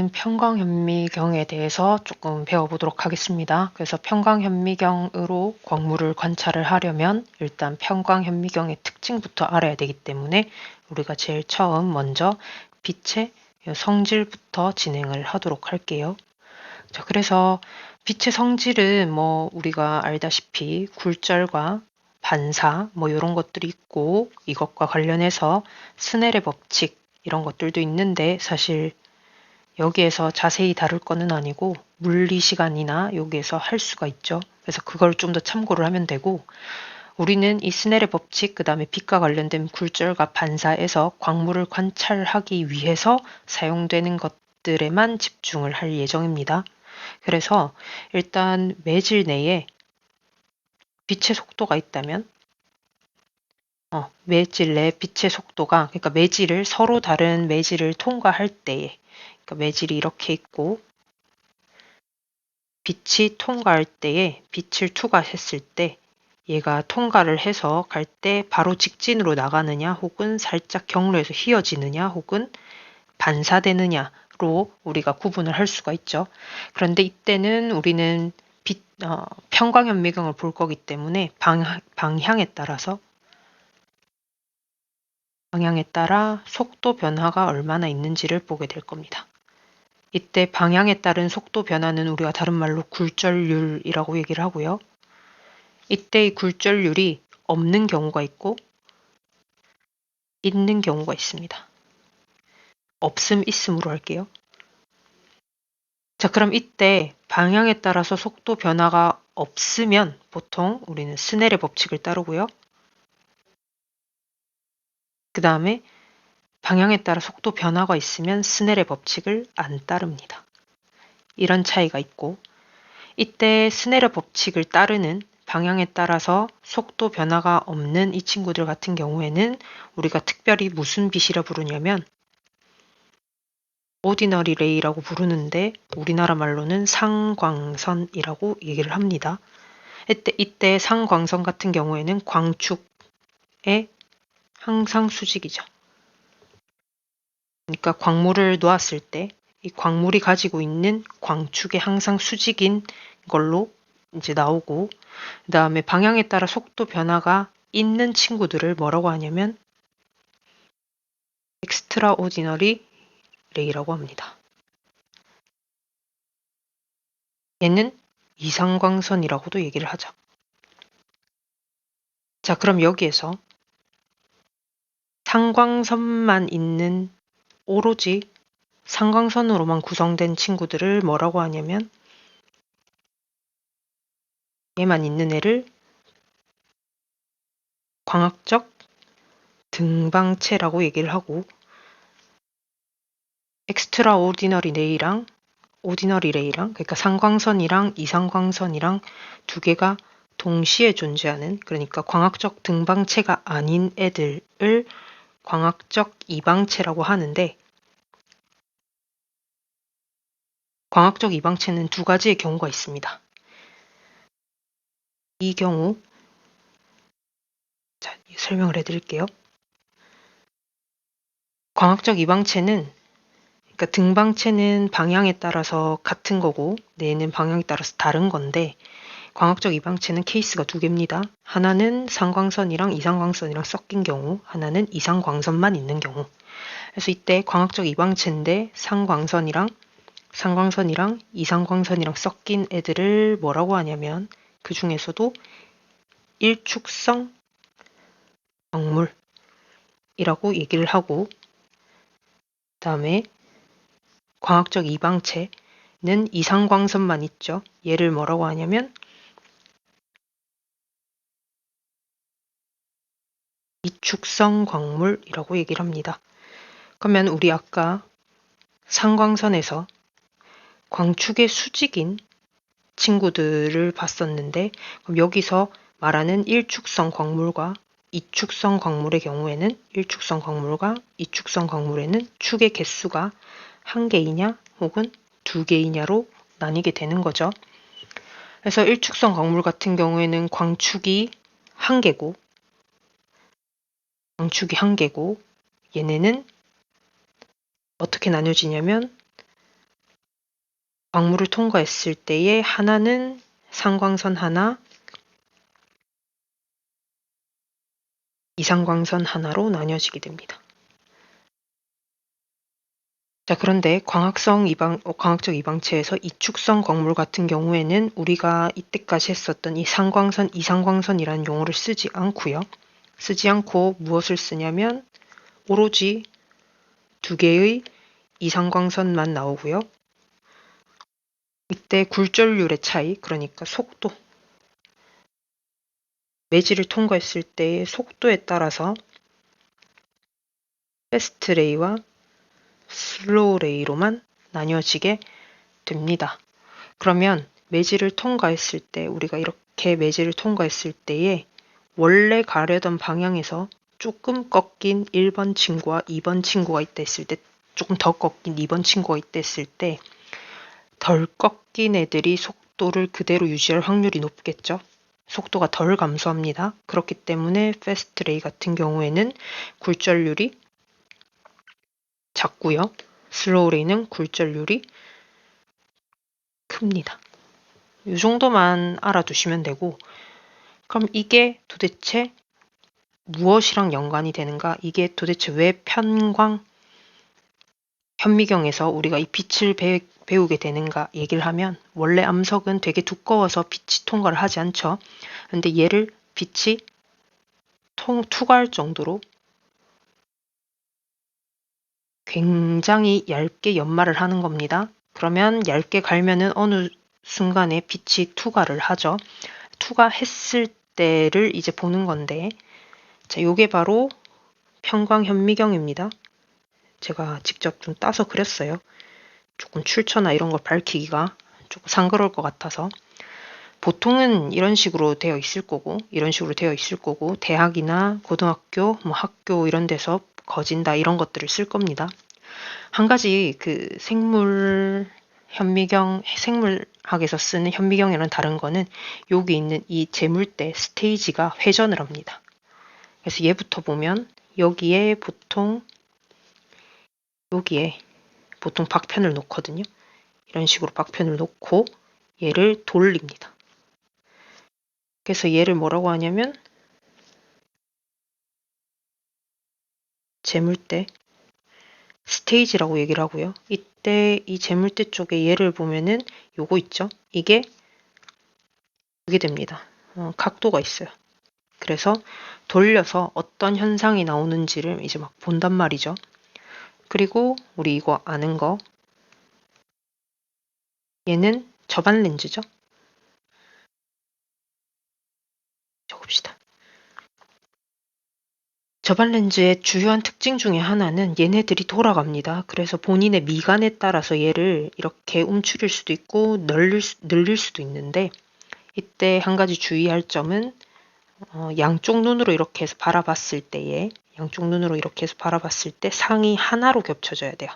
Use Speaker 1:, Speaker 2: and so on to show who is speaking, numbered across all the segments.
Speaker 1: 오늘은 평광현미경에 대해서 조금 배워보도록 하겠습니다. 그래서 평광현미경으로 광물을 관찰을 하려면 일단 평광현미경의 특징부터 알아야 되기 때문에 우리가 제일 처음 먼저 빛의 성질부터 진행을 하도록 할게요. 자, 그래서 빛의 성질은 우리가 알다시피 굴절과 반사 이런 것들이 있고 이것과 관련해서 스넬의 법칙 이런 것들도 있는데 사실 여기에서 자세히 다룰 거는 아니고 물리 시간이나 여기에서 할 수가 있죠. 그래서 그걸 좀 더 참고를 하면 되고 우리는 이 스넬의 법칙 그 다음에 빛과 관련된 굴절과 반사에서 광물을 관찰하기 위해서 사용되는 것들에만 집중을 할 예정입니다. 그래서 일단 매질 내에 빛의 속도가 있다면 매질 내 빛의 속도가 그러니까 매질을 서로 다른 매질을 통과할 때에 그러니까 매질이 이렇게 있고 빛이 통과할 때에 빛을 투과했을 때 얘가 통과를 해서 갈 때 바로 직진으로 나가느냐 혹은 살짝 경로에서 휘어지느냐 혹은 반사되느냐로 우리가 구분을 할 수가 있죠. 그런데 이때는 우리는 평광현미경을 볼 거기 때문에 방향에 따라 속도 변화가 얼마나 있는지를 보게 될 겁니다. 이때 방향에 따른 속도 변화는 우리가 다른 말로 굴절률이라고 얘기를 하고요. 이때 이 굴절률이 없는 경우가 있고 있는 경우가 있습니다. 없음 있음으로 할게요. 자, 그럼 이때 방향에 따라서 속도 변화가 없으면 보통 우리는 스넬의 법칙을 따르고요. 그 다음에 방향에 따라 속도 변화가 있으면 스넬의 법칙을 안 따릅니다. 이런 차이가 있고 이때 스넬의 법칙을 따르는 방향에 따라서 속도 변화가 없는 이 친구들 같은 경우에는 우리가 특별히 무슨 빛이라 부르냐면 오디너리 레이라고 부르는데 우리나라 말로는 상광선이라고 얘기를 합니다. 이때 상광선 같은 경우에는 광축의 항상 수직이죠. 그러니까 광물을 놓았을 때 이 광물이 가지고 있는 광축의 항상 수직인 걸로 이제 나오고 그 다음에 방향에 따라 속도 변화가 있는 친구들을 뭐라고 하냐면 extraordinary ray라고 합니다. 얘는 이상광선이라고도 얘기를 하죠. 자, 그럼 여기에서 상광선만 있는 오로지 상광선으로만 구성된 친구들을 뭐라고 하냐면 얘만 있는 애를 광학적 등방체라고 얘기를 하고 extraordinary ray랑 ordinary ray랑 그러니까 상광선이랑 이상광선이랑 두 개가 동시에 존재하는 그러니까 광학적 등방체가 아닌 애들을 광학적 이방체라고 하는데 광학적 이방체는 두 가지의 경우가 있습니다. 이 경우 자, 설명을 해드릴게요. 광학적 이방체는 그러니까 등방체는 방향에 따라서 같은 거고 뇌는 방향에 따라서 다른 건데 광학적 이방체는 케이스가 두 개입니다. 하나는 상광선이랑 이상광선이랑 섞인 경우 하나는 이상광선만 있는 경우 그래서 이때 광학적 이방체인데 상광선이랑 이상광선이랑 섞인 애들을 뭐라고 하냐면 그 중에서도 일축성 광물이라고 얘기를 하고 그 다음에 광학적 이방체는 이상광선만 있죠. 얘를 뭐라고 하냐면 이축성 광물이라고 얘기를 합니다. 그러면 우리 아까 상광선에서 광축의 수직인 친구들을 봤었는데 그럼 여기서 말하는 일축성 광물과 이축성 광물의 경우에는 일축성 광물과 이축성 광물에는 축의 개수가 한 개이냐 혹은 두 개이냐로 나뉘게 되는 거죠. 그래서 일축성 광물 같은 경우에는 광축이 한 개고 얘네는 어떻게 나뉘어지냐면 광물을 통과했을 때에 하나는 상광선 하나, 이상광선 하나로 나뉘어지게 됩니다. 자, 그런데 광학적 이방체에서 이축성 광물 같은 경우에는 우리가 이때까지 했었던 이 상광선, 이상광선이라는 용어를 쓰지 않고 무엇을 쓰냐면 오로지 두 개의 이상광선만 나오고요. 이때 굴절률의 차이, 그러니까 속도, 매질을 통과했을 때의 속도에 따라서 패스트 레이와 슬로우 레이로만 나뉘어지게 됩니다. 그러면 매질을 통과했을 때, 우리가 이렇게 매질을 통과했을 때에 원래 가려던 방향에서 조금 꺾인 1번 친구와 2번 친구가 있다 했을 때, 조금 더 꺾인 2번 친구가 있다 했을 때, 덜 꺾인 애들이 속도를 그대로 유지할 확률이 높겠죠. 속도가 덜 감소합니다. 그렇기 때문에 패스트 레이 같은 경우에는 굴절률이 작고요. 슬로우 레이는 굴절률이 큽니다. 이 정도만 알아두시면 되고, 그럼 이게 도대체 무엇이랑 연관이 되는가? 이게 도대체 왜 편광 현미경에서 우리가 이 빛을 배우게 되는가 얘기를 하면, 원래 암석은 되게 두꺼워서 빛이 통과를 하지 않죠. 근데 얘를 빛이 투과할 정도로 굉장히 얇게 연마를 하는 겁니다. 그러면 얇게 갈면은 어느 순간에 빛이 투과를 하죠. 투과했을 때를 이제 보는 건데, 자, 요게 바로 편광현미경입니다. 제가 직접 좀 따서 그렸어요. 조금 출처나 이런 걸 밝히기가 조금 상그러울 것 같아서. 보통은 이런 식으로 되어 있을 거고, 대학이나 고등학교, 뭐 학교 이런 데서 거진다 이런 것들을 쓸 겁니다. 한 가지 그 생물학에서 쓰는 현미경이랑 다른 거는 여기 있는 이 재물대 스테이지가 회전을 합니다. 그래서 얘부터 보면 여기에 보통 박편을 놓거든요. 이런 식으로 박편을 놓고 얘를 돌립니다. 그래서 얘를 뭐라고 하냐면 재물대 스테이지라고 얘기를 하고요. 이때 이 재물대 쪽에 얘를 보면은 요거 있죠? 이게 됩니다. 각도가 있어요. 그래서 돌려서 어떤 현상이 나오는지를 이제 막 본단 말이죠. 그리고 우리 이거 아는 거, 얘는 저반 렌즈죠. 적읍시다. 저반 렌즈의 주요한 특징 중에 하나는 얘네들이 돌아갑니다. 그래서 본인의 미간에 따라서 얘를 이렇게 움츠릴 수도 있고 늘릴 수도 있는데, 이때 한 가지 주의할 점은 양쪽 눈으로 이렇게 해서 바라봤을 때 상이 하나로 겹쳐져야 돼요.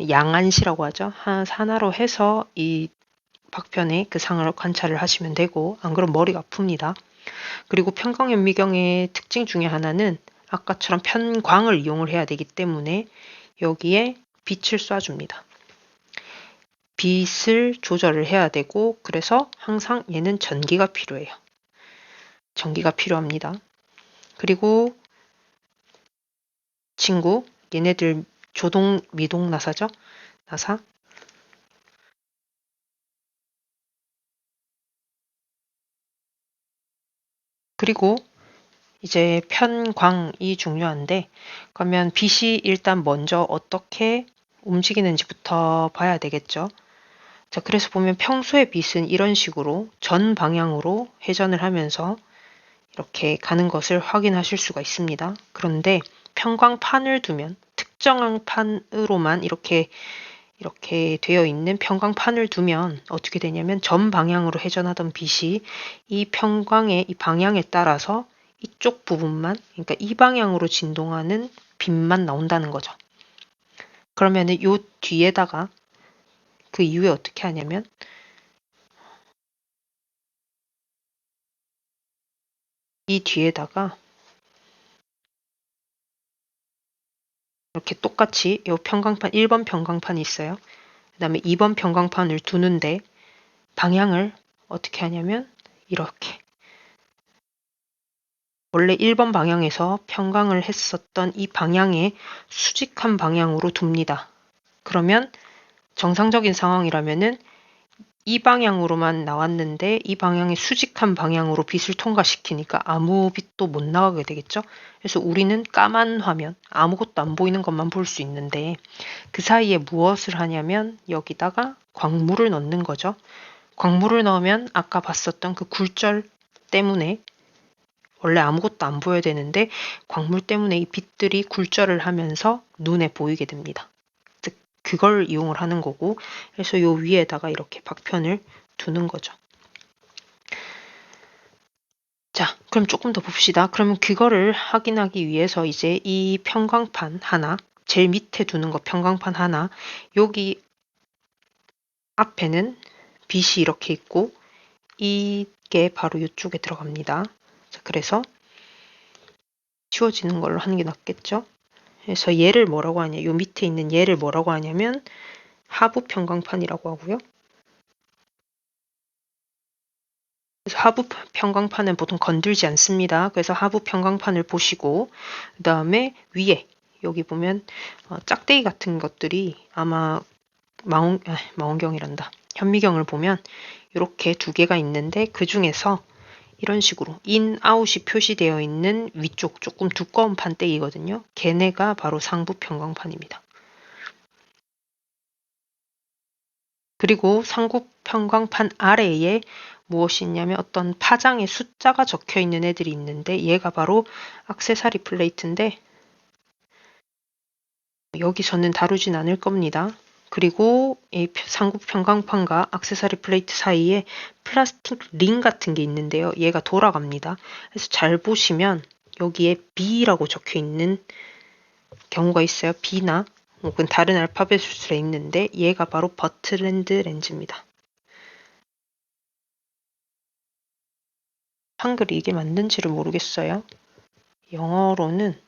Speaker 1: 양안시라고 하죠. 하나로 해서 이 박편의 그 상을 관찰을 하시면 되고, 안 그러면 머리가 아픕니다. 그리고 편광현미경의 특징 중에 하나는 아까처럼 편광을 이용을 해야 되기 때문에 여기에 빛을 쏴줍니다. 빛을 조절을 해야 되고, 그래서 항상 얘는 전기가 필요해요. 전기가 필요합니다. 그리고 얘네들 조동 미동 나사죠? 나사. 그리고 이제 편광이 중요한데, 그러면 빛이 일단 먼저 어떻게 움직이는지부터 봐야 되겠죠. 자, 그래서 보면 평소의 빛은 이런 식으로 전 방향으로 회전을 하면서 이렇게 가는 것을 확인하실 수가 있습니다. 그런데 편광판을 두면, 특정한 판으로만 이렇게 되어 있는 편광판을 두면 어떻게 되냐면 전 방향으로 회전하던 빛이 이 편광의 이 방향에 따라서 이쪽 부분만, 그러니까 이 방향으로 진동하는 빛만 나온다는 거죠. 그러면은 요 뒤에다가 그 이후에 어떻게 하냐면 이 뒤에다가 이렇게 똑같이 요 편광판 1번 편광판이 있어요. 그 다음에 2번 평광판을 두는데 방향을 어떻게 하냐면 이렇게 원래 1번 방향에서 평광을 했었던 이 방향에 수직한 방향으로 둡니다. 그러면 정상적인 상황이라면은 이 방향으로만 나왔는데 이 방향이 수직한 방향으로 빛을 통과시키니까 아무 빛도 못 나가게 되겠죠. 그래서 우리는 까만 화면, 아무것도 안 보이는 것만 볼 수 있는데 그 사이에 무엇을 하냐면 여기다가 광물을 넣는 거죠. 광물을 넣으면 아까 봤었던 그 굴절 때문에 원래 아무것도 안 보여야 되는데 광물 때문에 이 빛들이 굴절을 하면서 눈에 보이게 됩니다. 즉 그걸 이용을 하는 거고 그래서 요 위에다가 이렇게 박편을 두는 거죠. 자, 그럼 조금 더 봅시다. 그러면 그거를 확인하기 위해서 이제 이 평광판 하나, 제일 밑에 두는 거 평광판 하나, 여기 앞에는 빛이 이렇게 있고 이게 바로 이쪽에 들어갑니다. 자, 그래서 치워지는 걸로 하는 게 낫겠죠? 그래서 얘를 뭐라고 하냐, 요 밑에 있는 얘를 뭐라고 하냐면 하부 평광판이라고 하고요. 그래서 하부 평광판은 보통 건들지 않습니다. 그래서 하부 평광판을 보시고 그 다음에 위에 여기 보면 짝대기 같은 것들이 아마 망원경이란다. 현미경을 보면 이렇게 두 개가 있는데 그 중에서 이런 식으로 인, 아웃이 표시되어 있는 위쪽 조금 두꺼운 판때기거든요. 걔네가 바로 상부 평광판입니다. 그리고 상부 평광판 아래에 무엇이 있냐면 어떤 파장에 숫자가 적혀 있는 애들이 있는데 얘가 바로 액세서리 플레이트인데 여기서는 다루진 않을 겁니다. 그리고 이 상부 평광판과 액세서리 플레이트 사이에 플라스틱 링 같은 게 있는데요. 얘가 돌아갑니다. 그래서 잘 보시면 여기에 B라고 적혀 있는 경우가 있어요. B나 혹은 다른 알파벳 수술에 있는데 얘가 바로 버트랜드 렌즈입니다. 한글이 이게 맞는지를 모르겠어요. 영어로는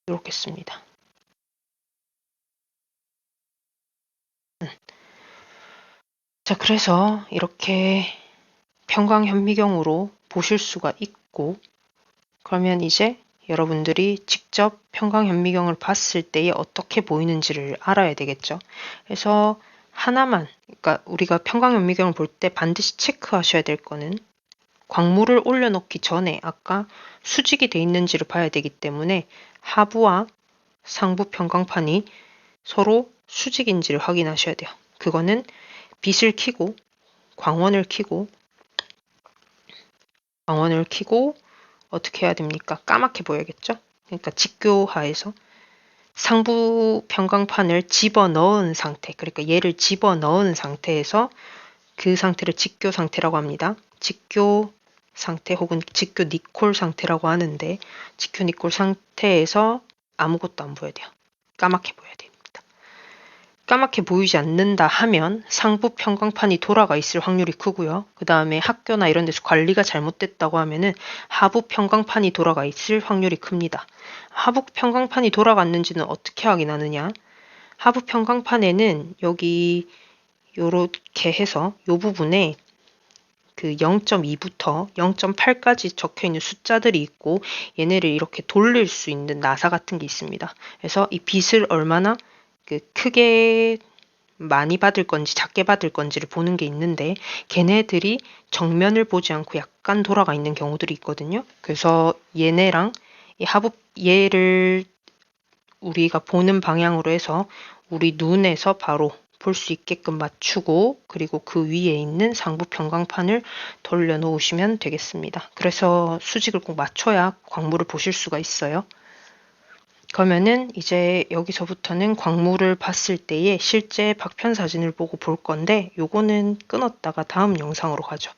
Speaker 1: 이렇게 씁니다. 자, 그래서 이렇게 평광현미경으로 보실 수가 있고 그러면 이제 여러분들이 직접 평광현미경을 봤을 때에 어떻게 보이는지를 알아야 되겠죠. 그래서 하나만, 그러니까 우리가 평광현미경을 볼 때 반드시 체크하셔야 될 거는 광물을 올려놓기 전에 아까 수직이 돼 있는지를 봐야 되기 때문에 하부와 상부 평광판이 서로 수직인지를 확인하셔야 돼요. 그거는 빛을 켜고 광원을 켜고 어떻게 해야 됩니까? 까맣게 보여야겠죠? 그러니까 직교하에서 상부 평광판을 집어넣은 상태, 그러니까 얘를 집어넣은 상태에서 그 상태를 직교 상태라고 합니다. 직교 상태 혹은 직교 니콜 상태라고 하는데 직교 니콜 상태에서 아무것도 안 보여야 돼요. 까맣게 보여야 됩니다. 까맣게 보이지 않는다 하면 상부 평광판이 돌아가 있을 확률이 크고요. 그 다음에 학교나 이런 데서 관리가 잘못됐다고 하면은 하부 평광판이 돌아가 있을 확률이 큽니다. 하부 평광판이 돌아갔는지는 어떻게 확인하느냐? 하부 평광판에는 여기 요렇게 해서 요 부분에 그 0.2부터 0.8까지 적혀 있는 숫자들이 있고 얘네를 이렇게 돌릴 수 있는 나사 같은 게 있습니다. 그래서 이 빛을 얼마나 그 크게 많이 받을 건지 작게 받을 건지를 보는 게 있는데 걔네들이 정면을 보지 않고 약간 돌아가 있는 경우들이 있거든요. 그래서 얘네랑 이 하부 얘를 우리가 보는 방향으로 해서 우리 눈에서 바로 볼 수 있게끔 맞추고 그리고 그 위에 있는 상부 평광판을 돌려 놓으시면 되겠습니다. 그래서 수직을 꼭 맞춰야 광물을 보실 수가 있어요. 그러면은 이제 여기서부터는 광물을 봤을 때의 실제 박편 사진을 보고 볼 건데 요거는 끊었다가 다음 영상으로 가죠.